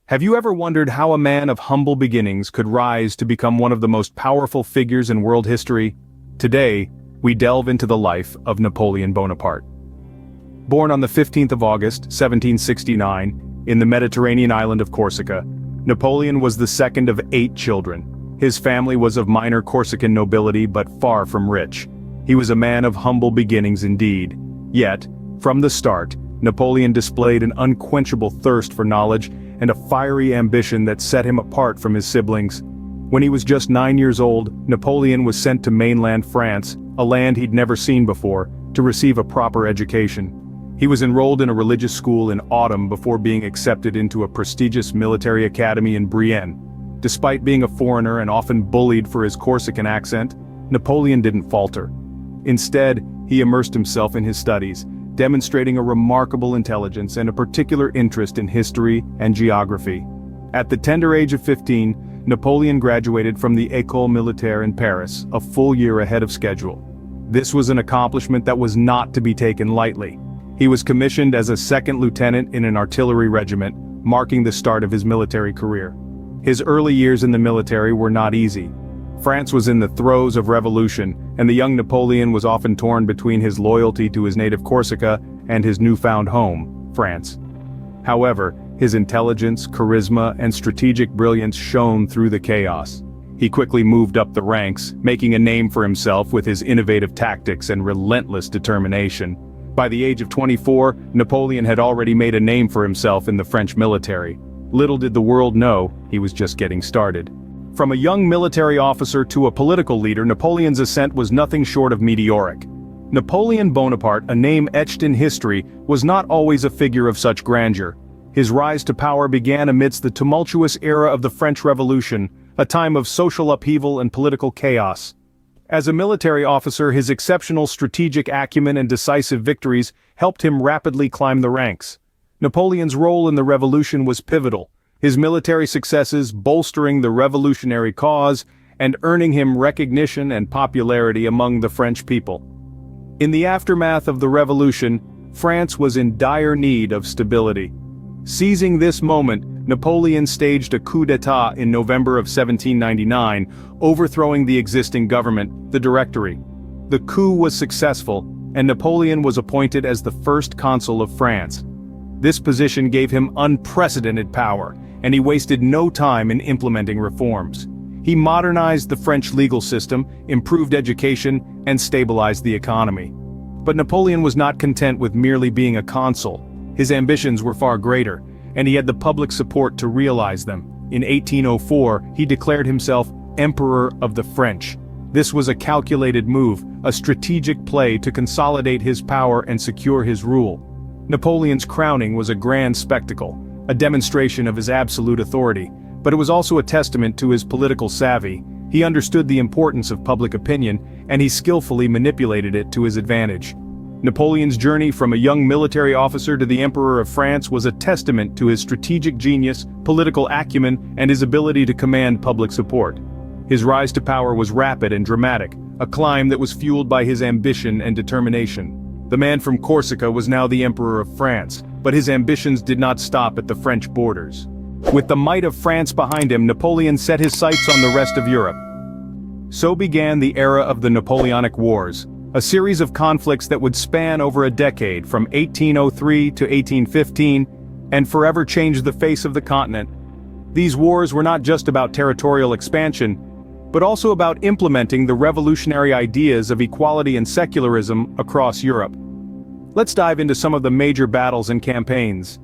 Have you ever wondered how a man of humble beginnings could rise to become one of the most powerful figures in world history? Today, we delve into the life of Napoleon Bonaparte. Born on the 15th of August, 1769, in the Mediterranean island of Corsica, Napoleon was the second of 8 children. His family was of minor Corsican nobility but far from rich. He was a man of humble beginnings indeed. Yet, from the start, Napoleon displayed an unquenchable thirst for knowledge and a fiery ambition that set him apart from his siblings. When he was just 9 years old, Napoleon was sent to mainland France, a land he'd never seen before, to receive a proper education. He was enrolled in a religious school in autumn before being accepted into a prestigious military academy in Brienne. Despite being a foreigner and often bullied for his Corsican accent, Napoleon didn't falter. Instead, he immersed himself in his studies, demonstrating a remarkable intelligence and a particular interest in history and geography. At the tender age of 15, Napoleon graduated from the École Militaire in Paris, a full year ahead of schedule. This was an accomplishment that was not to be taken lightly. He was commissioned as a second lieutenant in an artillery regiment, marking the start of his military career. His early years in the military were not easy. France was in the throes of revolution, and the young Napoleon was often torn between his loyalty to his native Corsica and his newfound home, France. However, his intelligence, charisma, and strategic brilliance shone through the chaos. He quickly moved up the ranks, making a name for himself with his innovative tactics and relentless determination. By the age of 24, Napoleon had already made a name for himself in the French military. Little did the world know, he was just getting started. From a young military officer to a political leader, Napoleon's ascent was nothing short of meteoric. Napoleon Bonaparte, a name etched in history, was not always a figure of such grandeur. His rise to power began amidst the tumultuous era of the French Revolution, a time of social upheaval and political chaos. As a military officer, his exceptional strategic acumen and decisive victories helped him rapidly climb the ranks. Napoleon's role in the revolution was pivotal, his military successes bolstering the revolutionary cause and earning him recognition and popularity among the French people. In the aftermath of the revolution, France was in dire need of stability. Seizing this moment, Napoleon staged a coup d'état in November of 1799, overthrowing the existing government, the Directory. The coup was successful, and Napoleon was appointed as the first consul of France. This position gave him unprecedented power, and he wasted no time in implementing reforms. He modernized the French legal system, improved education, and stabilized the economy. But Napoleon was not content with merely being a consul. His ambitions were far greater, and he had the public support to realize them. In 1804, he declared himself Emperor of the French. This was a calculated move, a strategic play to consolidate his power and secure his rule. Napoleon's crowning was a grand spectacle, a demonstration of his absolute authority, but it was also a testament to his political savvy. He understood the importance of public opinion, and he skillfully manipulated it to his advantage. Napoleon's journey from a young military officer to the Emperor of France was a testament to his strategic genius, political acumen, and his ability to command public support. His rise to power was rapid and dramatic, a climb that was fueled by his ambition and determination. The man from Corsica was now the Emperor of France, but his ambitions did not stop at the French borders. With the might of France behind him, Napoleon set his sights on the rest of Europe. So began the era of the Napoleonic Wars, a series of conflicts that would span over a decade from 1803 to 1815, and forever change the face of the continent. These wars were not just about territorial expansion, but also about implementing the revolutionary ideas of equality and secularism across Europe. Let's dive into some of the major battles and campaigns.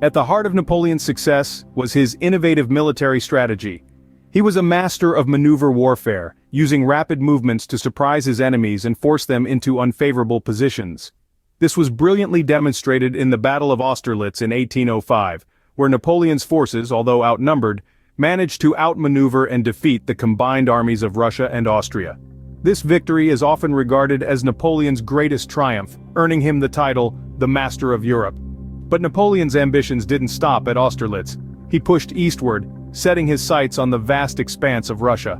At the heart of Napoleon's success was his innovative military strategy. He was a master of maneuver warfare, using rapid movements to surprise his enemies and force them into unfavorable positions. This was brilliantly demonstrated in the Battle of Austerlitz in 1805, where Napoleon's forces, although outnumbered, managed to outmaneuver and defeat the combined armies of Russia and Austria. This victory is often regarded as Napoleon's greatest triumph, earning him the title, the Master of Europe. But Napoleon's ambitions didn't stop at Austerlitz. He pushed eastward, setting his sights on the vast expanse of Russia.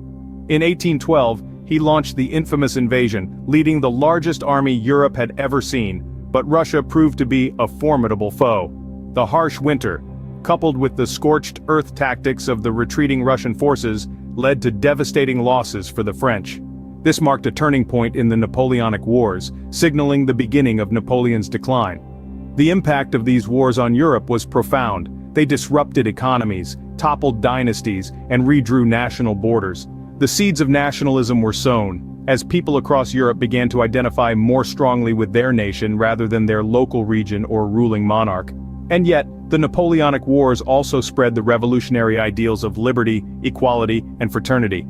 In 1812, he launched the infamous invasion, leading the largest army Europe had ever seen, but Russia proved to be a formidable foe. The harsh winter, coupled with the scorched earth tactics of the retreating Russian forces, led to devastating losses for the French. This marked a turning point in the Napoleonic Wars, signaling the beginning of Napoleon's decline. The impact of these wars on Europe was profound. They disrupted economies, toppled dynasties, and redrew national borders. The seeds of nationalism were sown, as people across Europe began to identify more strongly with their nation rather than their local region or ruling monarch. And yet, the Napoleonic Wars also spread the revolutionary ideals of liberty, equality, and fraternity.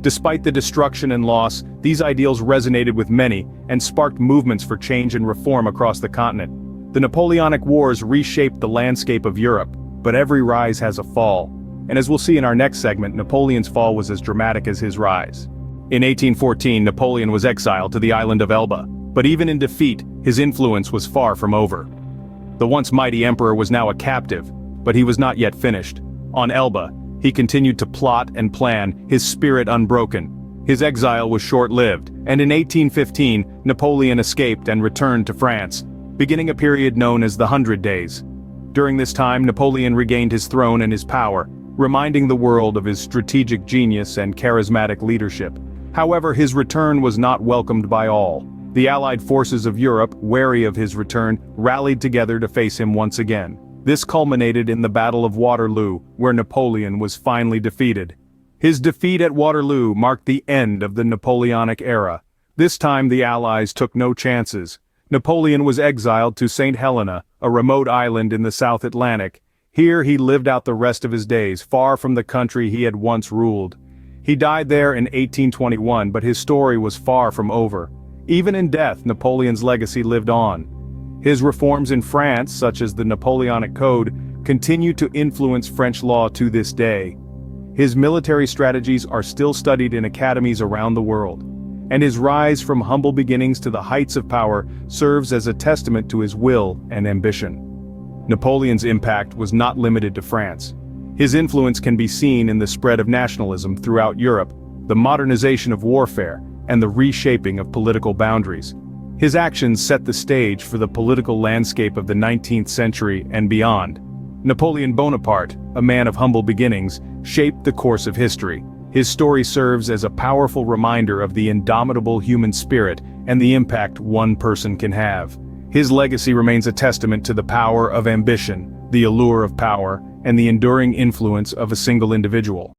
Despite the destruction and loss, these ideals resonated with many and sparked movements for change and reform across the continent. The Napoleonic Wars reshaped the landscape of Europe, but every rise has a fall. And as we'll see in our next segment, Napoleon's fall was as dramatic as his rise. In 1814, Napoleon was exiled to the island of Elba, but even in defeat, his influence was far from over. The once mighty emperor was now a captive, but he was not yet finished. On Elba, he continued to plot and plan, his spirit unbroken. His exile was short-lived, and in 1815, Napoleon escaped and returned to France, beginning a period known as the 100 Days. During this time, Napoleon regained his throne and his power, reminding the world of his strategic genius and charismatic leadership. However, his return was not welcomed by all. The Allied forces of Europe, wary of his return, rallied together to face him once again. This culminated in the Battle of Waterloo, where Napoleon was finally defeated. His defeat at Waterloo marked the end of the Napoleonic era. This time the Allies took no chances. Napoleon was exiled to St. Helena, a remote island in the South Atlantic. Here he lived out the rest of his days, far from the country he had once ruled. He died there in 1821, but his story was far from over. Even in death, Napoleon's legacy lived on. His reforms in France, such as the Napoleonic Code, continue to influence French law to this day. His military strategies are still studied in academies around the world. And his rise from humble beginnings to the heights of power serves as a testament to his will and ambition. Napoleon's impact was not limited to France. His influence can be seen in the spread of nationalism throughout Europe, the modernization of warfare, and the reshaping of political boundaries. His actions set the stage for the political landscape of the 19th century and beyond. Napoleon Bonaparte, a man of humble beginnings, shaped the course of history. His story serves as a powerful reminder of the indomitable human spirit and the impact one person can have. His legacy remains a testament to the power of ambition, the allure of power, and the enduring influence of a single individual.